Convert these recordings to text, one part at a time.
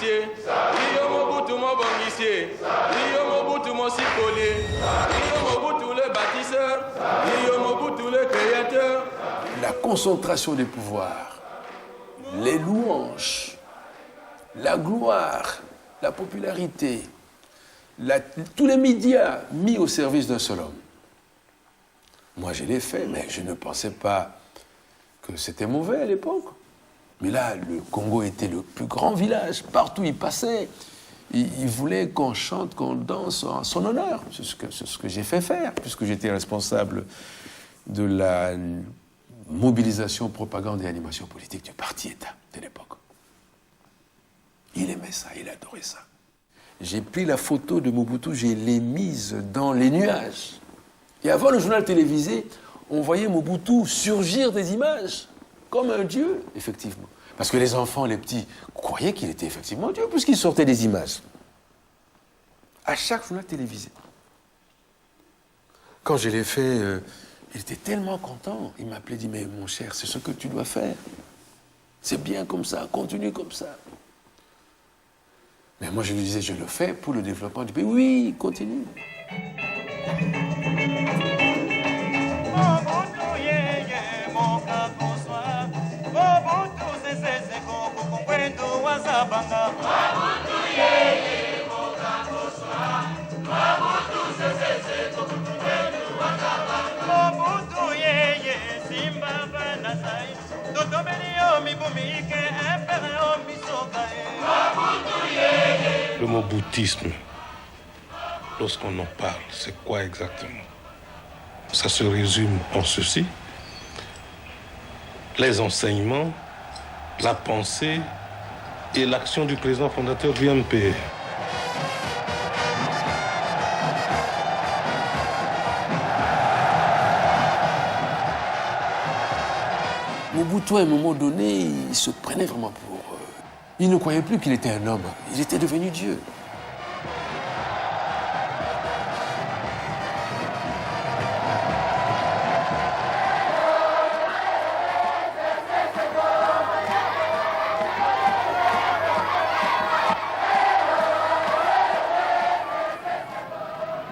justicier. Rio Mobutu, mon bonicier. Rio Mobutu, mon symbolier. Rio Mobutu, le bâtisseur. Rio Mobutu, le créateur. La concentration des pouvoirs, les louanges, la gloire, la popularité, tous les médias mis au service d'un seul homme. Moi, je l'ai fait, mais je ne pensais pas que c'était mauvais à l'époque. Mais là, le Congo était le plus grand village. Partout où il passait, il voulait qu'on chante, qu'on danse en son honneur. C'est ce que j'ai fait faire, puisque j'étais responsable de la mobilisation, propagande et animation politique du parti-État de l'époque. Il aimait ça, il adorait ça. J'ai pris la photo de Mobutu, je l'ai mise dans les nuages. Et avant le journal télévisé, on voyait Mobutu surgir des images, comme un dieu, effectivement. Parce que les enfants, les petits, croyaient qu'il était effectivement Dieu, puisqu'il sortait des images. À chaque journal télévisé. Quand je l'ai fait, il était tellement content. Il m'appelait, il dit, mais mon cher, c'est ce que tu dois faire. C'est bien comme ça, continue comme ça. Mais moi, je lui disais, je le fais pour le développement du pays. Oui, continue. Le mot bouddhisme, lorsqu'on en parle, c'est quoi exactement? Ça se résume en ceci: les enseignements, la pensée et l'action du président fondateur du MP. Mobutu, à un moment donné, il se prenait vraiment pour... il ne croyait plus qu'il était un homme. Il était devenu Dieu.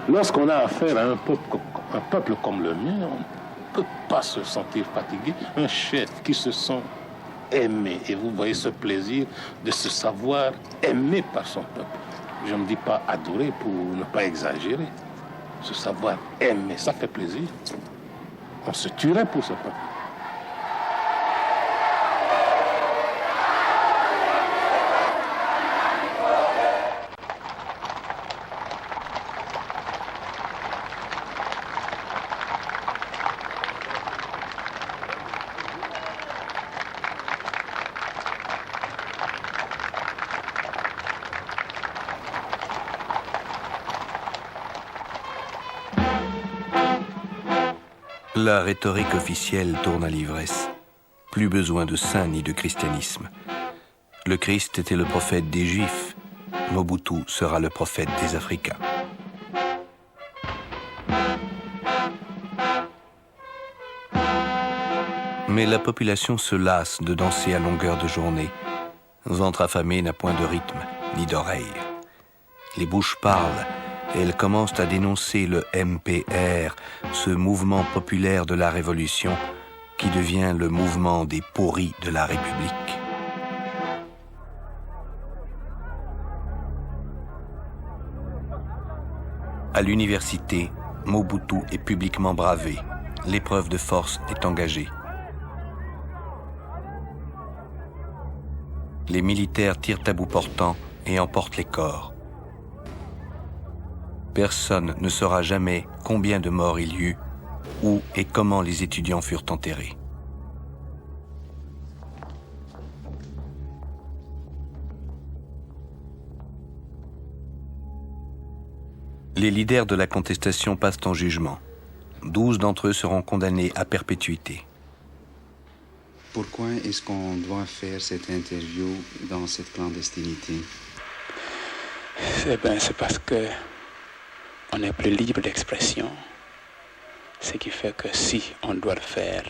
Lorsqu'on a affaire à un peuple comme le mien, on ne peut pas se sentir fatigué. Un chef qui se sent aimé, et vous voyez ce plaisir de se savoir aimé par son peuple. Je ne dis pas adorer pour ne pas exagérer. Se savoir aimé, ça fait plaisir. On se tuerait pour ce peuple. La rhétorique officielle tourne à l'ivresse. Plus besoin de saints ni de christianisme. Le Christ était le prophète des Juifs. Mobutu sera le prophète des Africains. Mais la population se lasse de danser à longueur de journée. Ventre affamé n'a point de rythme, ni d'oreille. Les bouches parlent. Elles commencent à dénoncer le MPR, ce mouvement populaire de la Révolution qui devient le mouvement des pourris de la République. À l'université, Mobutu est publiquement bravé. L'épreuve de force est engagée. Les militaires tirent à bout portant et emportent les corps. Personne ne saura jamais combien de morts il y eut, où et comment les étudiants furent enterrés. Les leaders de la contestation passent en jugement. 12 d'entre eux seront condamnés à perpétuité. Pourquoi est-ce qu'on doit faire cette interview dans cette clandestinité? C'est parce que on est plus libre d'expression, ce qui fait que si on doit le faire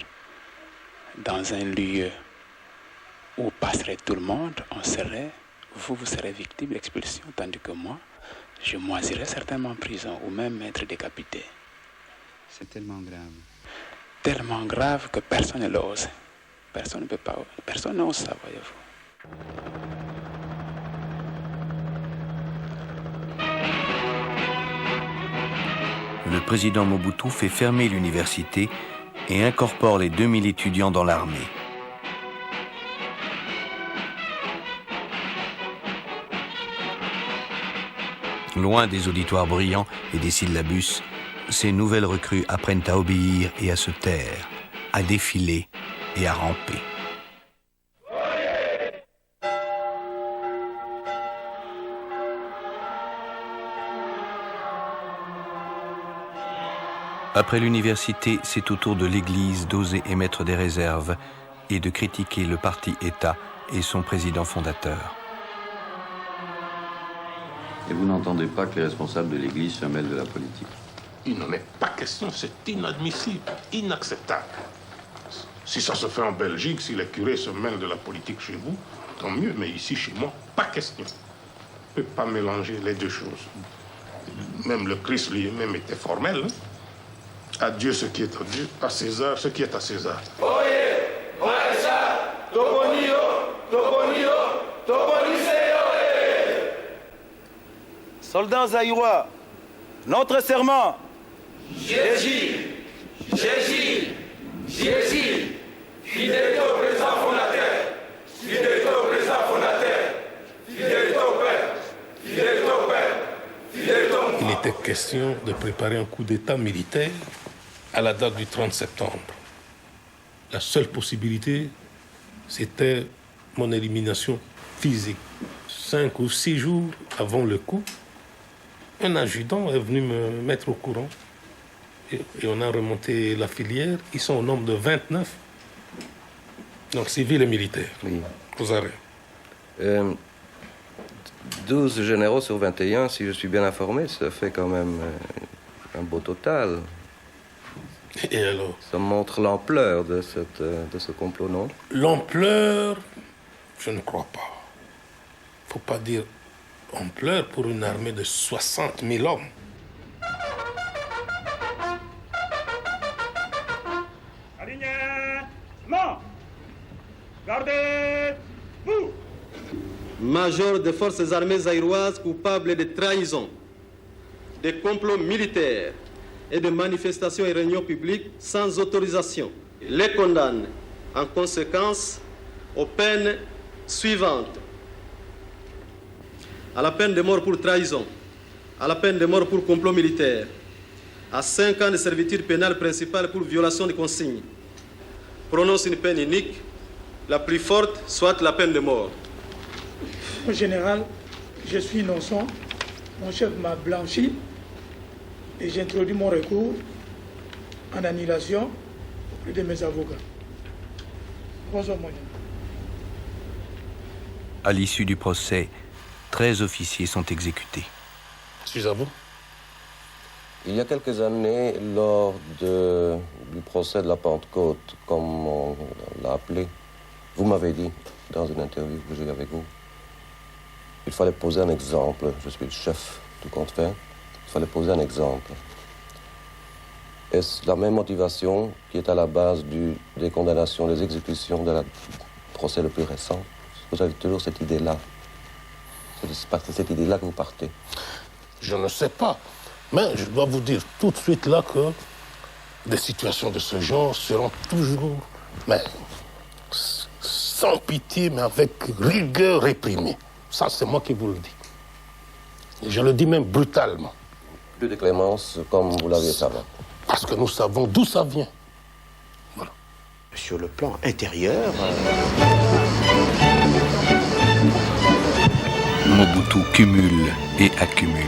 dans un lieu où passerait tout le monde, on serait vous serez victime d'expulsion, tandis que moi, je moisirai certainement en prison ou même être décapité. C'est tellement grave. Tellement grave que personne ne l'ose. Personne ne peut pas, personne n'ose ça, voyez-vous. Le président Mobutu fait fermer l'université et incorpore les 2000 étudiants dans l'armée. Loin des auditoires brillants et des syllabus, ces nouvelles recrues apprennent à obéir et à se taire, à défiler et à ramper. Après l'université, c'est au tour de l'Église d'oser émettre des réserves et de critiquer le parti État et son président fondateur. Et vous n'entendez pas que les responsables de l'Église se mêlent de la politique? Il n'en est pas question, c'est inadmissible, inacceptable. Si ça se fait en Belgique, si les curés se mêlent de la politique chez vous, tant mieux, mais ici, chez moi, pas question. On ne peut pas mélanger les deux choses. Même le Christ lui-même était formel. Hein? À Dieu ce qui est à Dieu, à César ce qui est à César. Soldats zaïrois, notre serment. Jésus, fidélité au président fondateur, fidélité au président fondateur, fidélité au Père, fidélité au Père, fidélité au Père. Il était question de préparer un coup d'État militaire à la date du 30 septembre. La seule possibilité, c'était mon élimination physique. 5 ou 6 jours avant le coup, un adjudant est venu me mettre au courant. Et on a remonté la filière. Ils sont au nombre de 29. Donc civils et militaires. Oui. Aux arrêts. 12 généraux sur 21, si je suis bien informé, ça fait quand même un beau total. Et alors? Ça montre l'ampleur de ce complot, non? L'ampleur, je ne crois pas. Faut pas dire ampleur pour une armée de 60 000 hommes. Alignement. Gardez-vous. Major des forces armées zaïroises coupables de trahison, de complots militaires et de manifestations et réunions publiques sans autorisation, les condamne en conséquence aux peines suivantes. À la peine de mort pour trahison, à la peine de mort pour complot militaire, à 5 ans de servitude pénale principale pour violation de consignes. Prononce une peine unique, la plus forte, soit la peine de mort. Au général, je suis innocent, mon chef m'a blanchi et j'ai introduit mon recours en annulation auprès de mes avocats. Bonsoir, mon ami. À l'issue du procès, 13 officiers sont exécutés. Suis à vous. Il y a quelques années, lors du procès de la Pentecôte, comme on l'a appelé, vous m'avez dit, dans une interview que j'ai eue avec vous, il fallait poser un exemple. Je suis le chef du compte fait. Il fallait poser un exemple. Est-ce la même motivation qui est à la base des condamnations, des exécutions du procès le plus récent? Vous avez toujours cette idée-là. C'est cette idée-là que vous partez. Je ne sais pas. Mais je dois vous dire tout de suite là que des situations de ce genre seront toujours, mais sans pitié, mais avec rigueur réprimée. Ça, c'est moi qui vous le dis. Et je le dis même brutalement. Plus de clémence, comme vous l'aviez savant. Parce que nous savons d'où ça vient. Voilà. Sur le plan intérieur... Mobutu cumule et accumule.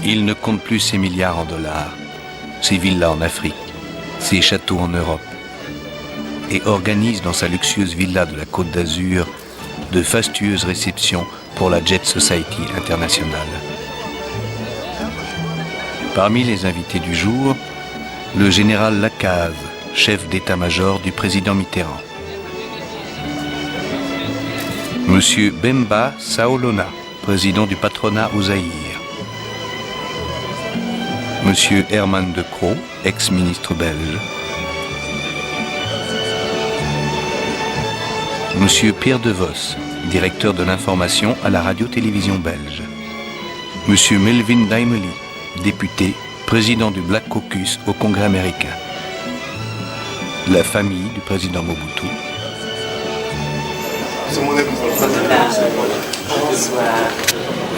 Il ne compte plus ses milliards en dollars, ses villas en Afrique, ses châteaux en Europe, et organise dans sa luxueuse villa de la Côte d'Azur de fastueuses réceptions pour la Jet Society internationale. Parmi les invités du jour, le général Lacaze, chef d'état-major du président Mitterrand. Monsieur Bemba Saolona, président du patronat au Zaïre. Monsieur Herman de Croo, ex-ministre belge. Monsieur Pierre De Vos, directeur de l'information à la radio-télévision belge. Monsieur Melvin Daimeli, député, président du Black Caucus au Congrès américain. La famille du président Mobutu.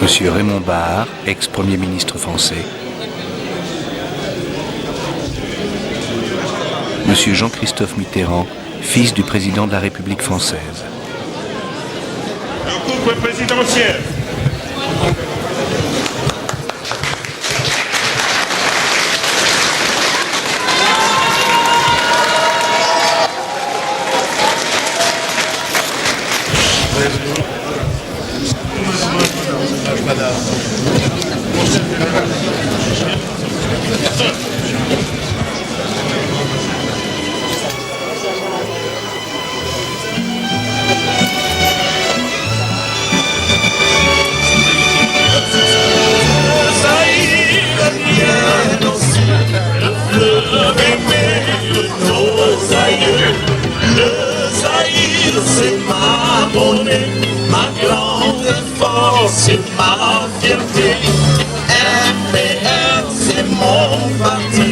Monsieur Raymond Barre, ex-premier ministre français. Monsieur Jean-Christophe Mitterrand, fils du président de la République française. Le couple présidentiel. C'est ma monnaie, ma grande force, c'est ma fierté. MPR, c'est mon parti,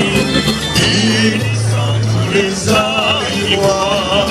unissant tous les Zaïrois.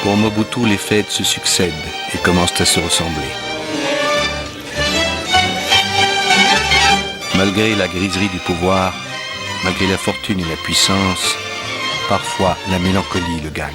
Pour Mobutu, les fêtes se succèdent et commencent à se ressembler. Malgré la griserie du pouvoir, malgré la fortune et la puissance, parfois la mélancolie le gagne.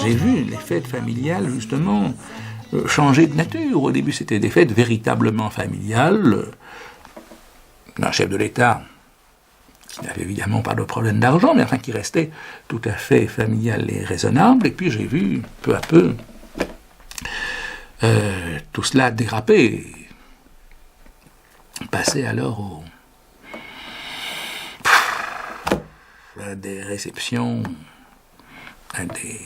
J'ai vu les fêtes familiales, justement, changer de nature. Au début, c'était des fêtes véritablement familiales. Un chef de l'État qui n'avait évidemment pas de problème d'argent, mais enfin qui restait tout à fait familial et raisonnable. Et puis j'ai vu, peu à peu, tout cela déraper. Passer alors à des réceptions, à des...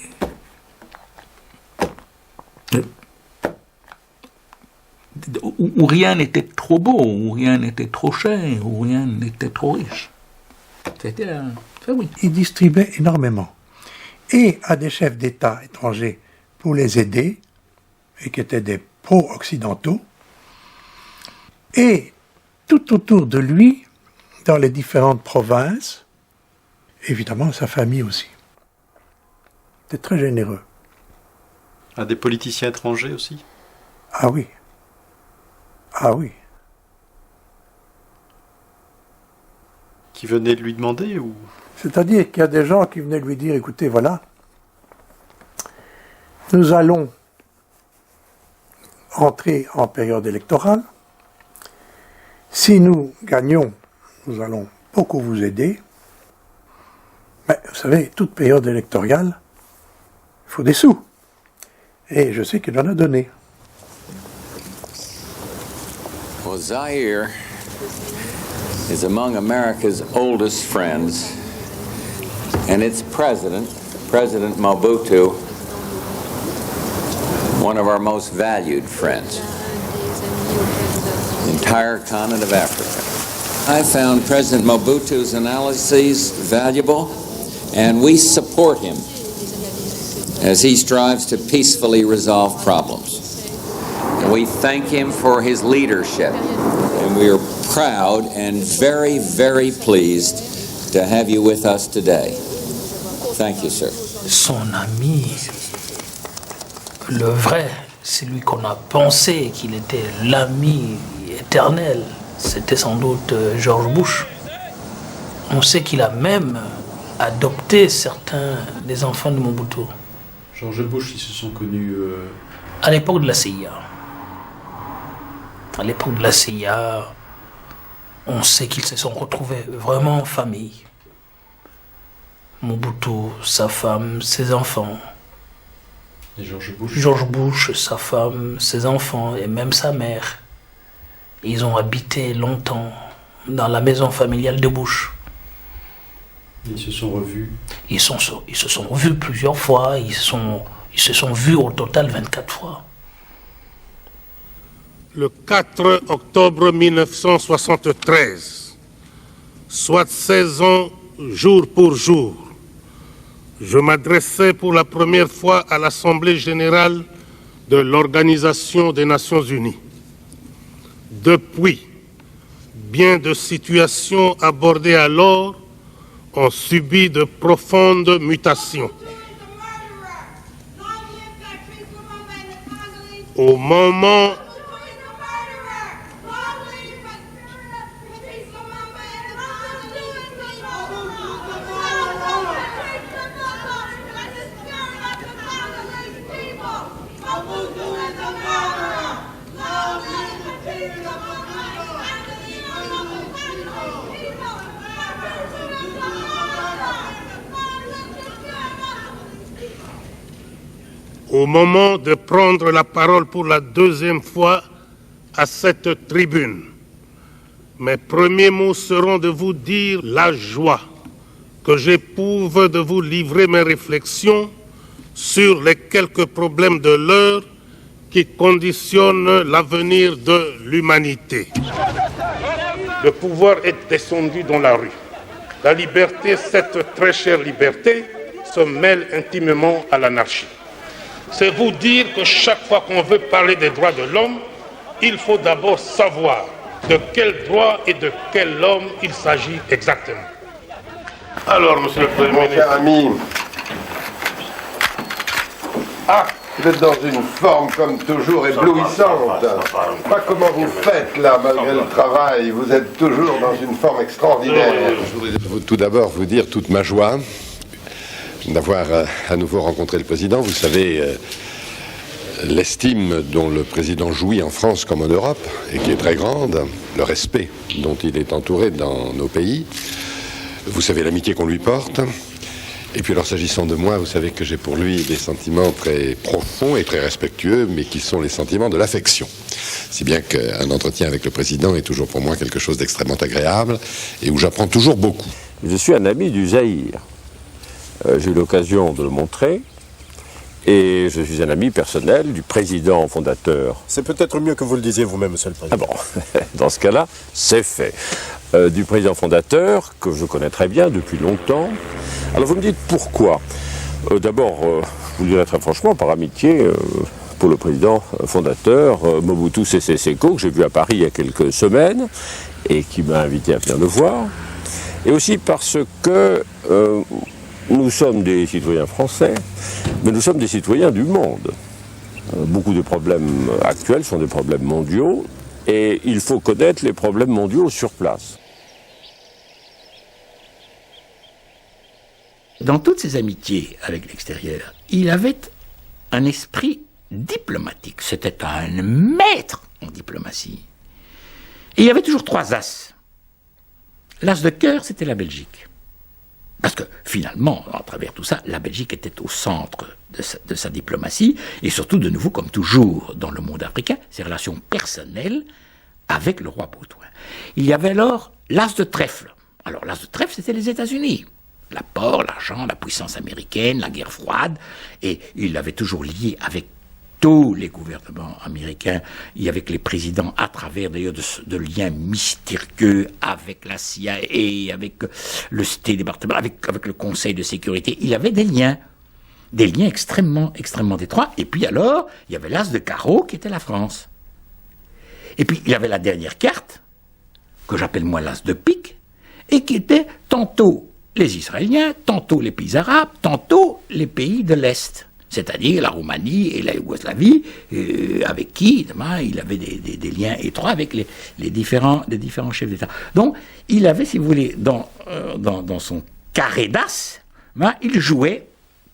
où rien n'était trop beau, où rien n'était trop cher, où rien n'était trop riche. C'était oui. Il distribuait énormément. Et à des chefs d'État étrangers pour les aider, et qui étaient des pro-occidentaux, et tout autour de lui, dans les différentes provinces, évidemment sa famille aussi. C'était très généreux. À des politiciens étrangers aussi? Ah oui. Ah oui. Qui venaient lui demander ou... C'est-à-dire qu'il y a des gens qui venaient lui dire, écoutez, voilà, nous allons entrer en période électorale. Si nous gagnons, nous allons beaucoup vous aider. Mais vous savez, toute période électorale, il faut des sous. Et je sais qu'il en a donné. Well, Zaire is among America's oldest friends, and its president, President Mobutu, one of our most valued friends. The entire continent of Africa. I found President Mobutu's analyses valuable, and we support him as he strives to peacefully resolve problems. And we thank him for his leadership, and we are proud and very, very pleased to have you with us today. Thank you, sir. Son ami, le vrai, celui qu'on a pensé qu'il était l'ami éternel, c'était sans doute George Bush. On sait qu'il a même adopté certains des enfants de Mobutu. George Bush, ils se sont connus à l'époque de la CIA. À l'époque de la CIA, on sait qu'ils se sont retrouvés vraiment en famille. Mobutu, sa femme, ses enfants. Et George Bush? George Bush, sa femme, ses enfants et même sa mère. Ils ont habité longtemps dans la maison familiale de Bush. Ils se sont revus? Ils se sont revus plusieurs fois. Ils se sont vus au total 24 fois. Le 4 octobre 1973, soit 16 ans jour pour jour, je m'adressais pour la première fois à l'Assemblée générale de l'Organisation des Nations Unies. Depuis, bien de situations abordées alors ont subi de profondes mutations. Au moment de prendre la parole pour la deuxième fois à cette tribune, mes premiers mots seront de vous dire la joie que j'éprouve de vous livrer mes réflexions sur les quelques problèmes de l'heure qui conditionnent l'avenir de l'humanité. Le pouvoir est descendu dans la rue. La liberté, cette très chère liberté, se mêle intimement à l'anarchie. C'est vous dire que chaque fois qu'on veut parler des droits de l'homme, il faut d'abord savoir de quel droit et de quel homme il s'agit exactement. Alors, monsieur le Premier ministre... Mon cher ami, vous êtes dans une forme comme toujours éblouissante. Pas comment vous faites là, malgré le travail. Vous êtes toujours dans une forme extraordinaire. Je voudrais tout d'abord vous dire toute ma joie d'avoir à nouveau rencontré le président. Vous savez l'estime dont le président jouit en France comme en Europe, et qui est très grande, le respect dont il est entouré dans nos pays. Vous savez l'amitié qu'on lui porte. Et puis alors, s'agissant de moi, vous savez que j'ai pour lui des sentiments très profonds et très respectueux, mais qui sont les sentiments de l'affection. Si bien qu'un entretien avec le président est toujours pour moi quelque chose d'extrêmement agréable et où j'apprends toujours beaucoup. Je suis un ami du Zaïre. J'ai eu l'occasion de le montrer. Et je suis un ami personnel du président fondateur. C'est peut-être mieux que vous le disiez vous-même, monsieur le président. Ah bon, dans ce cas-là, c'est fait. Du président fondateur, que je connais très bien depuis longtemps. Alors vous me dites pourquoi. D'abord, je vous le dirai très franchement, par amitié pour le président fondateur, Mobutu Sese Seko, que j'ai vu à Paris il y a quelques semaines, et qui m'a invité à venir le voir. Et aussi parce que... nous sommes des citoyens français, mais nous sommes des citoyens du monde. Beaucoup de problèmes actuels sont des problèmes mondiaux, et il faut connaître les problèmes mondiaux sur place. Dans toutes ses amitiés avec l'extérieur, il avait un esprit diplomatique. C'était un maître en diplomatie. Et il y avait toujours trois as. L'as de cœur, c'était la Belgique. Parce que finalement, à travers tout ça, la Belgique était au centre de sa diplomatie, et surtout, de nouveau, comme toujours dans le monde africain, ses relations personnelles avec le roi Baudouin. Il y avait alors l'as de trèfle. Alors l'as de trèfle, c'était les États-Unis. L'apport, l'argent, la puissance américaine, la guerre froide, et il l'avait toujours lié avec tous les gouvernements américains, et avec les présidents, à travers d'ailleurs de liens mystérieux avec la CIA, avec le State Department, avec le Conseil de sécurité. Il avait des liens extrêmement, extrêmement étroits. Et puis alors, il y avait l'as de carreau qui était la France. Et puis il y avait la dernière carte, que j'appelle moi l'as de pique, et qui était tantôt les Israéliens, tantôt les pays arabes, tantôt les pays de l'Est, c'est-à-dire la Roumanie et la Yougoslavie, avec qui il avait des liens étroits avec les différents chefs d'État. Donc, il avait, si vous voulez, dans son carré d'as, il jouait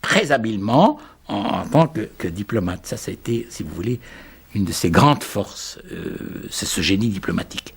très habilement en tant que diplomate. Ça a été, si vous voulez, une de ses grandes forces, c'est ce génie diplomatique.